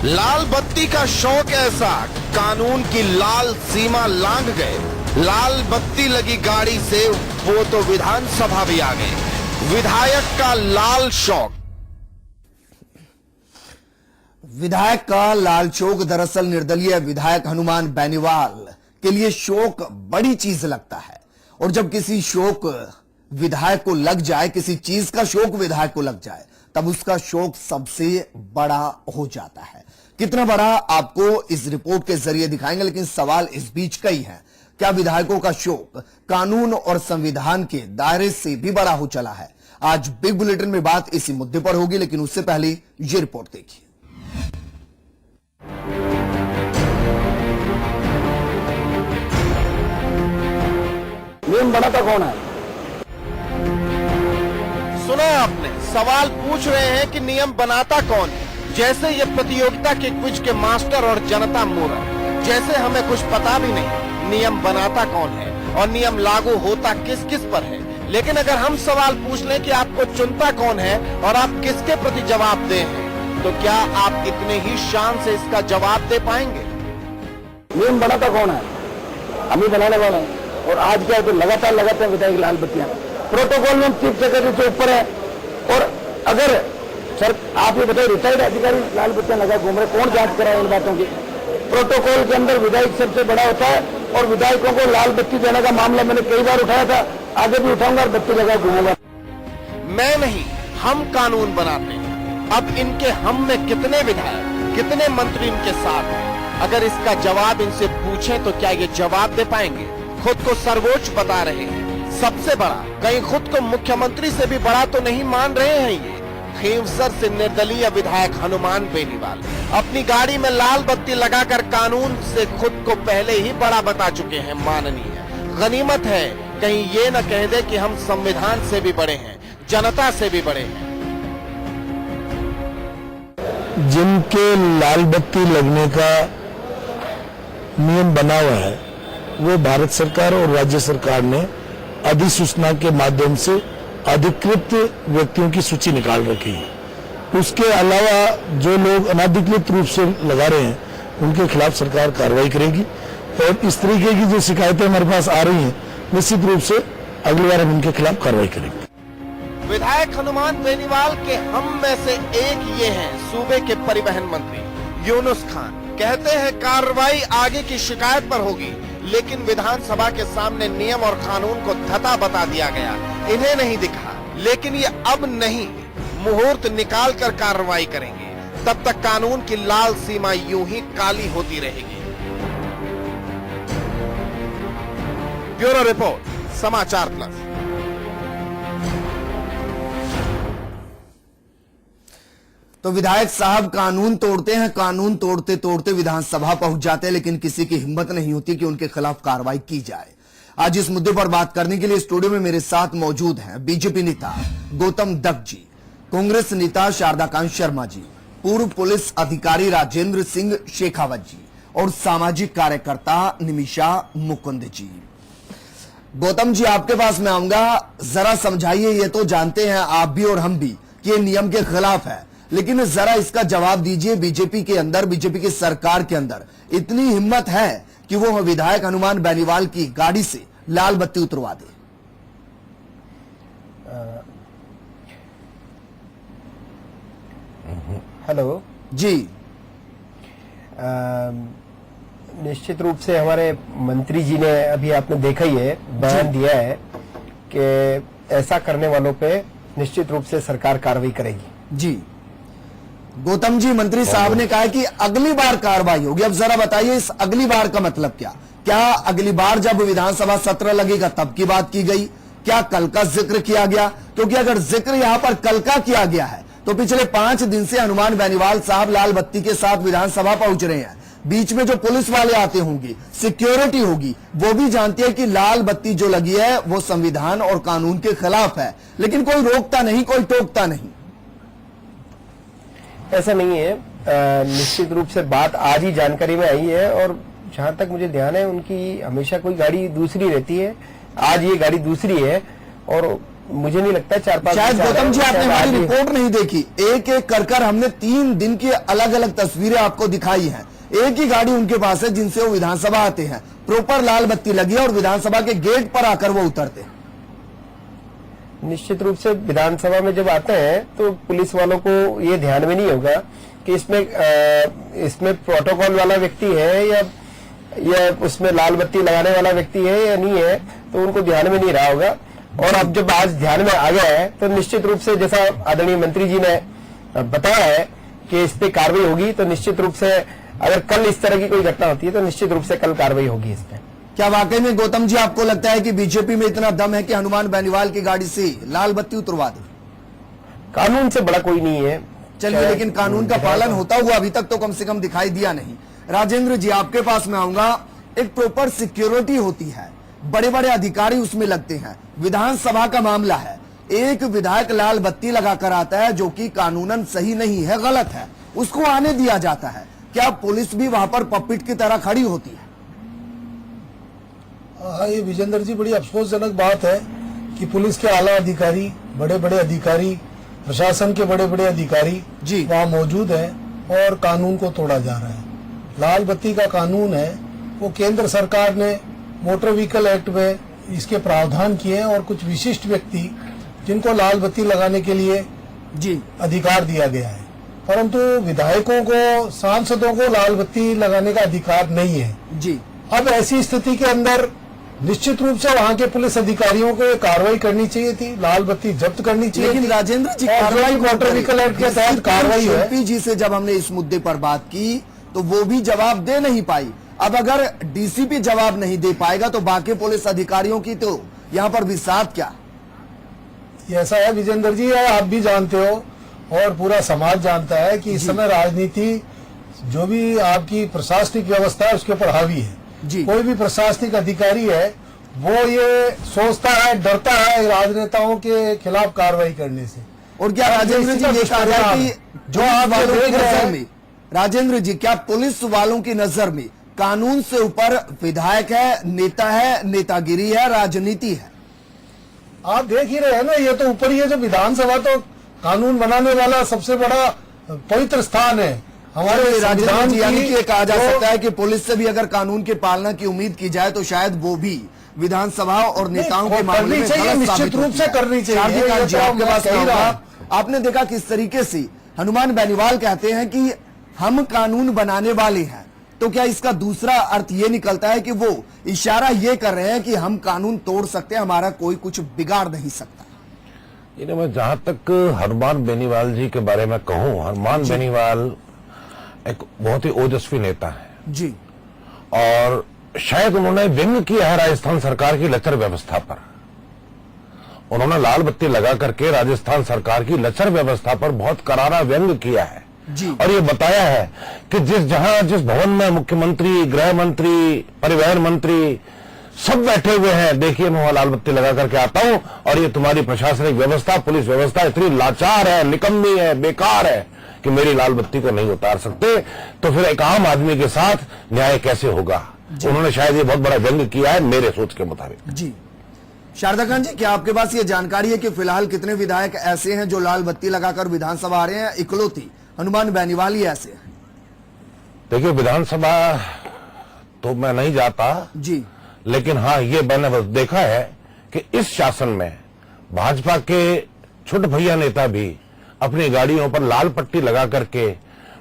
लाल बत्ती का शौक ऐसा, कानून की लाल सीमा लांघ गए। लाल बत्ती लगी गाड़ी से वो तो विधानसभा भी आ गए। विधायक का लाल शौक। विधायक का लाल शौक दरअसल निर्दलीय विधायक हनुमान बेनीवाल के लिए शौक बड़ी चीज लगता है, और जब किसी शौक विधायक को लग जाए, किसी चीज का शौक विधायक को लग जाए, तब उसका शौक सबसे बड़ा हो जाता है। कितना बड़ा आपको इस रिपोर्ट के जरिए दिखाएंगे, लेकिन सवाल इस बीच कई है। क्या विधायकों का शौक कानून और संविधान के दायरे से भी बड़ा हो चला है? आज बिग बुलेटिन में बात इसी मुद्दे पर होगी, लेकिन उससे पहले ये रिपोर्ट देखिए। नियम बनाता कौन है? सुना आपने, सवाल पूछ रहे हैं कि नियम बनाता कौन है। जैसे ये प्रतियोगिता के क्विज के मास्टर और जनता मूर्ख, जैसे हमें कुछ पता भी नहीं नियम बनाता कौन है और नियम लागू होता किस किस पर है। लेकिन अगर हम सवाल पूछ लें कि आपको चुनता कौन है और आप किसके प्रति जवाब दे हैं, तो क्या आप इतने ही शान से इसका जवाब दे पाएंगे? नियम बनाता कौन है? हम ही बनाने वाले हैं। और आज क्या है तो लगातार विधायक लाल बत्तियां प्रोटोकॉल में चीफ सेक्रेटरी से ऊपर है। और अगर सर आप ये बताइए, रिटायर्ड अधिकारी लाल बत्तियां लगा घूम रहे, कौन जांच कराए इन बातों की? प्रोटोकॉल के अंदर विधायक सबसे बड़ा होता है, और विधायकों को लाल बत्ती देने का मामला मैंने कई बार उठाया था, आगे भी उठाऊंगा और बत्ती लगा घूमूंगा। मैं नहीं, हम कानून बनाते हैं। अब इनके हम में कितने विधायक, कितने मंत्री इनके साथ हैं? अगर इसका जवाब इनसे पूछें तो क्या ये जवाब दे पाएंगे? खुद को सर्वोच्च बता रहे हैं, सबसे बड़ा। कहीं खुद को मुख्यमंत्री से भी बड़ा तो नहीं मान रहे हैं ये? खींवसर से निर्दलीय विधायक हनुमान बेनीवाल अपनी गाड़ी में लाल बत्ती लगाकर कानून से खुद को पहले ही बड़ा बता चुके हैं। माननीय गनीमत है कहीं ये न कह दे कि हम संविधान से भी बड़े हैं, जनता से भी बड़े हैं। जिनके लाल बत्ती लगने का नियम बना हुआ है, वो भारत सरकार और राज्य सरकार ने अधिसूचना के माध्यम से अधिकृत व्यक्तियों की सूची निकाल रखी है। उसके अलावा जो लोग अनाधिकृत रूप से लगा रहे हैं, उनके खिलाफ सरकार कार्रवाई करेगी। और इस तरीके की जो शिकायतें हमारे पास आ रही हैं, निश्चित रूप से अगली बार हम उनके खिलाफ कार्रवाई करेंगे। विधायक हनुमान बेनीवाल के हम में से एक ये हैं सूबे के परिवहन मंत्री यूनुस खान। कहते हैं कार्रवाई आगे की शिकायत पर होगी, लेकिन विधानसभा के सामने नियम और कानून को धता बता दिया गया। इन्हें नहीं दिखा, लेकिन ये अब नहीं, मुहूर्त निकाल कर कार्रवाई करेंगे। तब तक कानून की लाल सीमा यूं ही काली होती रहेगी। ब्यूरो रिपोर्ट, समाचार प्लस। तो विधायक साहब कानून तोड़ते हैं, कानून तोड़ते तोड़ते विधानसभा पहुंच जाते हैं, लेकिन किसी की हिम्मत नहीं होती कि उनके खिलाफ कार्रवाई की जाए। आज इस मुद्दे पर बात करने के लिए स्टूडियो में मेरे साथ मौजूद हैं बीजेपी नेता गौतम दत्त जी, कांग्रेस नेता शारदाकांत शर्मा जी, पूर्व पुलिस अधिकारी राजेंद्र सिंह शेखावत जी और सामाजिक कार्यकर्ता निमिषा मुकुंद जी। गौतम जी, आपके पास मैं आऊंगा, जरा समझाइए। ये तो जानते हैं आप भी और हम भी कि ये नियम के खिलाफ है, लेकिन जरा इसका जवाब दीजिए। बीजेपी के अंदर, बीजेपी की सरकार के अंदर इतनी हिम्मत है कि वो विधायक हनुमान बेनीवाल की गाड़ी से लाल बत्ती उतरवा दे? हेलो जी। निश्चित रूप से हमारे मंत्री जी ने, अभी आपने देखा ही है, बयान दिया है कि ऐसा करने वालों पे निश्चित रूप से सरकार कार्रवाई करेगी। जी गौतम जी, मंत्री साहब ने कहा कि अगली बार कार्रवाई होगी। अब जरा बताइए इस अगली बार का मतलब क्या? क्या अगली बार जब विधानसभा सत्र लगेगा तब की बात की गई? क्या कल का जिक्र किया गया? क्योंकि अगर जिक्र यहां पर कल का किया गया है तो पिछले 5 दिन से हनुमान बेनीवाल साहब लाल बत्ती के साथ विधानसभा पहुंच रहे हैं। बीच में जो पुलिस वाले आते होंगे, सिक्योरिटी होगी, वो भी जानती है कि लाल बत्ती जो लगी है वो संविधान और कानून के खिलाफ है, लेकिन कोई रोकता नहीं, कोई टोकता नहीं। ऐसा नहीं है। निश्चित रूप से बात आज ही जानकारी में आई है, और जहां तक मुझे ध्यान है उनकी हमेशा कोई गाड़ी दूसरी रहती है। आज ये गाड़ी दूसरी है, और मुझे नहीं लगता 4-5 शायद गौतम जी आपने हमारी शायद रिपोर्ट नहीं देखी। एक एक कर हमने 3 दिन की अलग अलग तस्वीरें आपको दिखाई हैं। एक ही गाड़ी उनके पास है जिनसे वो विधानसभा आते हैं, प्रॉपर लाल बत्ती लगी है और विधानसभा के गेट पर आकर वो उतरते हैं। निश्चित रूप से विधानसभा में जब आते हैं तो पुलिस वालों को ये ध्यान में नहीं होगा कि इसमें प्रोटोकॉल वाला व्यक्ति है या उसमें लाल बत्ती लगाने वाला व्यक्ति है या नहीं है, तो उनको ध्यान में नहीं रहा होगा। और अब जब आज ध्यान में आ गया है तो निश्चित रूप से जैसा आदरणीय मंत्री जी ने बताया है कि इस पे कार्रवाई होगी, तो निश्चित रूप से अगर कल इस तरह की कोई घटना होती है तो निश्चित रूप से कल कार्रवाई होगी इस पे। क्या वाकई में गौतम जी आपको लगता है कि बीजेपी में इतना दम है कि हनुमान बेनीवाल की गाड़ी से लाल बत्ती उतरवा दे? कानून से बड़ा कोई नहीं है। चलिए, लेकिन कानून का पालन होता हुआ अभी तक तो कम से कम दिखाई दिया नहीं। राजेंद्र जी, आपके पास मैं आऊंगा। एक प्रॉपर सिक्योरिटी होती है, बड़े बड़े अधिकारी उसमें लगते हैं। विधानसभा का मामला है, एक विधायक लाल बत्ती लगाकर आता है जो कि कानूनन सही नहीं है, गलत है, उसको आने दिया जाता है। क्या पुलिस भी वहां पर पपिट की तरह खड़ी होती है? हाँ, ये विजेंद्र जी बड़ी अफसोसजनक बात है कि पुलिस के आला अधिकारी, बड़े बड़े अधिकारी, प्रशासन के बड़े बड़े अधिकारी जी वहाँ मौजूद हैं और कानून को तोड़ा जा रहा है। लाल बत्ती का कानून है, वो केंद्र सरकार ने मोटर व्हीकल एक्ट में इसके प्रावधान किए हैं और कुछ विशिष्ट व्यक्ति जिनको लाल बत्ती लगाने के लिए जी अधिकार दिया गया है, परंतु विधायकों को, सांसदों को लाल बत्ती लगाने का अधिकार नहीं है जी। अब ऐसी स्थिति के अंदर निश्चित रूप से वहां के पुलिस अधिकारियों को कार्रवाई करनी चाहिए थी, लाल बत्ती जब्त करनी चाहिए। लेकिन थी। राजेंद्र जी, और कार्रवाई मोटर व्हीकल एक्ट के तहत कार्रवाई है। शिल्पी जी से जब हमने इस मुद्दे पर बात की तो वो भी जवाब दे नहीं पाई। अब अगर डीसीपी जवाब नहीं दे पाएगा तो बाकी पुलिस अधिकारियों की तो यहाँ पर विसात क्या? ऐसा है विजेंद्र जी, आप भी जानते हो और पूरा समाज जानता है कि इस समय राजनीति, जो भी आपकी प्रशासनिक व्यवस्था है उसके ऊपर हावी है जी। कोई भी प्रशासनिक अधिकारी है वो ये सोचता है, डरता है राजनेताओं के खिलाफ कार्रवाई करने से। और क्या राजेंद्र जी ये कहा जाए कि जो आप वालों की देख रहे नजर हैं, में, राजेंद्र जी, क्या पुलिस वालों की नजर में कानून से ऊपर विधायक है, नेता है, नेतागिरी है, राजनीति है? आप देख ही रहे हैं ना, ये तो ऊपर ही है। जो विधानसभा तो कानून बनाने वाला सबसे बड़ा पवित्र स्थान है हमारे राजेंद्र संविधान जी, यानी की। कि ये कहा जा सकता है कि पुलिस से भी अगर कानून की पालना की उम्मीद की जाए तो शायद वो भी विधानसभा और नेताओं के मामले में चाहिए, गलत निश्चित साबित रूप होती से है। करनी चाहिए। शार्दिक ये जी, तो आपके मैं पास कह ही रहा आऊंगा। आपने देखा किस तरीके से हनुमान बेनीवाल कहते हैं कि हम कानून बनाने वाले हैं, तो क्या इसका दूसरा अर्थ ये निकलता है कि वो इशारा ये कर रहे हैं कि हम कानून तोड़ सकते हैं, हमारा कोई कुछ बिगाड़ नहीं सकता? मैं जहां तक हनुमान बेनीवाल जी के बारे में कहूं, हनुमान बेनीवाल एक बहुत ही ओजस्वी नेता है जी, और शायद उन्होंने व्यंग किया है राजस्थान सरकार की लचर व्यवस्था पर। उन्होंने लाल बत्ती लगा करके राजस्थान सरकार की लचर व्यवस्था पर बहुत करारा व्यंग किया है जी। और ये बताया है कि जिस भवन में मुख्यमंत्री, गृह मंत्री, परिवहन मंत्री सब बैठे हुए हैं, देखिए मैं वहां लाल बत्ती लगा करके आता हूं और ये तुम्हारी प्रशासनिक व्यवस्था, पुलिस व्यवस्था इतनी लाचार है, निकम्मी है, बेकार है कि मेरी लाल बत्ती को नहीं उतार सकते, तो फिर एक आम आदमी के साथ न्याय कैसे होगा? उन्होंने शायद ये बहुत बड़ा व्यंग किया है मेरे सोच के मुताबिक। जी। शारदा खान जी, क्या आपके पास ये जानकारी है कि फिलहाल कितने विधायक ऐसे हैं जो लाल बत्ती लगाकर विधानसभा आ रहे हैं? इकलौती हनुमान बेनीवाल ही ऐसे हैं? देखिए, विधानसभा तो मैं नहीं जाता जी, लेकिन हाँ, ये मैंने बस देखा है कि इस शासन में भाजपा के छोटे भैया नेता भी अपनी गाड़ियों पर लाल पट्टी लगा करके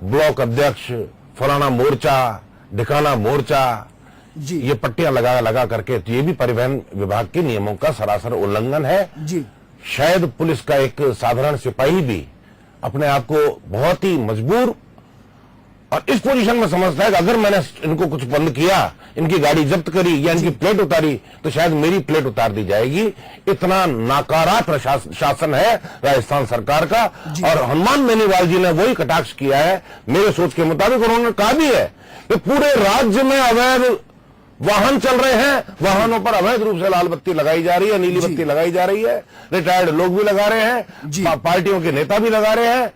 ब्लॉक अध्यक्ष, फलाना मोर्चा, ढिकाना मोर्चा, जी, ये पट्टियां लगा करके, तो ये भी परिवहन विभाग के नियमों का सरासर उल्लंघन है। जी। शायद पुलिस का एक साधारण सिपाही भी अपने आप को बहुत ही मजबूर और इस पोजीशन में समझता है कि अगर मैंने इनको कुछ बंद किया, इनकी गाड़ी जब्त करी या इनकी प्लेट उतारी, तो शायद मेरी प्लेट उतार दी जाएगी। इतना नाकारा शासन है राजस्थान सरकार का। और हनुमान बेनीवाल जी ने वही कटाक्ष किया है मेरे सोच के मुताबिक। उन्होंने कहा भी है कि पूरे राज्य में अवैध वाहन चल रहे हैं, वाहनों पर अवैध रूप से लाल बत्ती लगाई जा रही है, नीली बत्ती लगाई जा रही है, रिटायर्ड लोग भी लगा रहे हैं, पार्टियों के नेता भी लगा रहे हैं।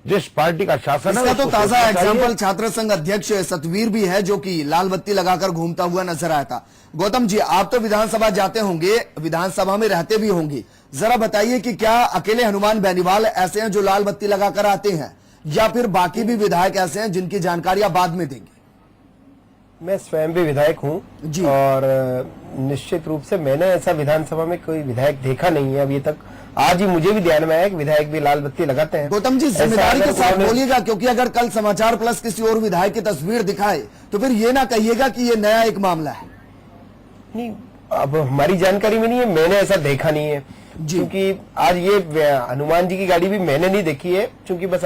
जिस पार्टी का शासन है इसका तो उसको ताजा सोचना चाहिए। एग्जाम्पल छात्र संघ अध्यक्ष सतवीर भी है, जो कि लाल बत्ती लगाकर घूमता हुआ नजर आया था। गौतम जी, आप तो विधानसभा जाते होंगे, विधानसभा में रहते भी होंगे, जरा बताइए कि क्या अकेले हनुमान बेनीवाल ऐसे हैं जो लाल बत्ती लगाकर आते हैं, या फिर बाकी भी विधायक ऐसे हैं जिनकी जानकारी आप बाद में देंगे? मैं स्वयं भी विधायक हूँ जी। और निश्चित रूप से मैंने ऐसा विधानसभा में कोई विधायक देखा नहीं है अभी तक। आज ही मुझे भी ध्यान में आया कि विधायक भी लाल बत्ती लगाते हैं। गौतम जी, ऐसा जिम्मेदारी अगर के साथ उन्होंने- बोलिएगा, क्योंकि अगर कल समाचार प्लस किसी और विधायक की तस्वीर दिखाए तो फिर ये ना कहिएगा कि ये नया एक मामला है। नहीं, अब हमारी जानकारी में नहीं है, मैंने ऐसा देखा नहीं है। जी। क्योंकि आज ये हनुमान जी की गाड़ी भी मैंने नहीं देखी है, क्योंकि बस